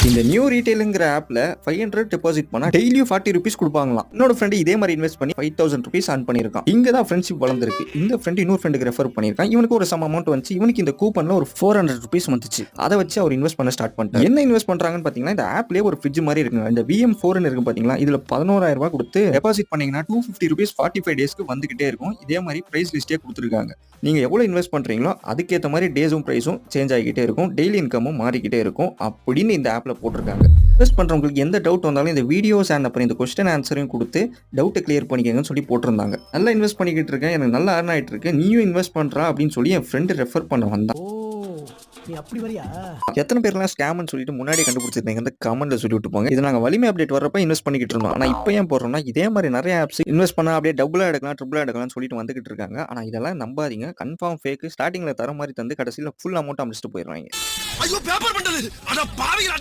இந்த நியூ ரீட்டைலுங்கிற ஆப்ல 500 டெபாசிட் பண்ணா டெய்லியும் 40 ருபீஸ் கொடுப்பாங்களாம். என்னோட ஃப்ரெண்ட் இதே மாதிரி இன்வெஸ்ட் பண்ணி 5000 ருபீஸ் ஆன் பண்ணிருக்கான். இங்க தான் ஃப்ரெண்ட்ஷிப் வளர்ந்துருக்கு. இந்த ஃப்ரெண்ட் இன்னொரு ஃப்ரெண்டுக்கு ரெஃபர் பண்ணிருக்கான். இவனுக்கு ஒரு சம் அமௌண்ட் வந்துச்சு. இவனுக்கு இந்த கூப்பன்ல ஒரு 400 ருபீஸ் வந்துச்சு. அதை வச்சு அவர் இன்வெஸ்ட் பண்ண ஸ்டார்ட் பண்ணிட்டார். என்ன இன்வெஸ்ட் பண்றாங்கன்னு பாத்தீங்கன்னா, இந்த ஆப்லயே ஒரு ஃப்ரிட்ஜ் மாதிரி இருக்குங்க. இந்த VM4 இருக்கு பாத்தீங்களா, இதுல 11000 ரூபாய் கொடுத்து டெபாசிட் பண்ணீங்கன்னா 250 ருபீஸ் 45 டேஸ்க்கு வந்துகிட்டே இருக்கும். இதே மாதிரி பிரைஸ் லிஸ்டே கொடுத்துருக்காங்க. நீங்க எவ்வளவு இன்வெஸ்ட் பண்றீங்களோ அதுக்கேற்ற மாதிரி டேஸும் பிரைஸும் சேஞ்ச் ஆகிக்கிட்டே இருக்கும். டெய்லி இன்கமும் மாறிக்கிட்டே இருக்கும் அப்படின்னு இந்த ஆப்ல போட்டிருக்காங்க. இன்வெஸ்ட் பண்றவங்களுக்கு எந்த டவுட் வந்தாலும் இந்த வீடியோஸ் அண்ட் அப்புறம் இந்த கொஸ்டின் ஆன்சரையும் கொடுத்து டவுட்டை கிளியர் பண்ணிக்கங்கன்னு சொல்லி போட்டிருந்தாங்க. நல்லா இன்வெஸ்ட் பண்ணிக்கிட்டு இருக்கேன், எனக்கு நல்லா earn ஆயிட்டு இருக்கு, நீயும் இன்வெஸ்ட் பண்றா அப்படின்னு சொல்லி என் ஃப்ரெண்ட் ரெஃபர் பண்ண வந்தான். நீ அப்படி வரியா? எத்தனை பேர்லாம் ஸ்கேம்னு சொல்லிட்டு முன்னாடி கண்டுபிடிச்சிருந்தீங்க அந்த கமெண்ட்ல சொல்லி விட்டுப்பாங்க. இது நாங்க வலிமை அப்டேட் வரப்ப இன்வெஸ்ட் பண்ணிக்கிட்டு இருந்தோம். ஆனா இப்போ ஏன் போடுறோம்னா, இதே மாதிரி நிறைய ஆப்ஸ் இன்வெஸ்ட் பண்ணா அப்படியே டபுளா எடுக்கலாம் ட்ரிபிளா எடுக்கலாம்னு சொல்லிட்டு வந்துகிட்டு இருக்காங்க. ஆனா இதெல்லாம் நம்பாதீங்க, கன்ஃபார்ம் ஃபேக். ஸ்டார்டிங்ல தர மாதிரி தந்து கடைசியில ஃபுல் அமௌண்ட் அமிச்சிட்டு போயிடுவாங்க. ஐயோ பேப்பர் பண்டல் அட பாவிகளா.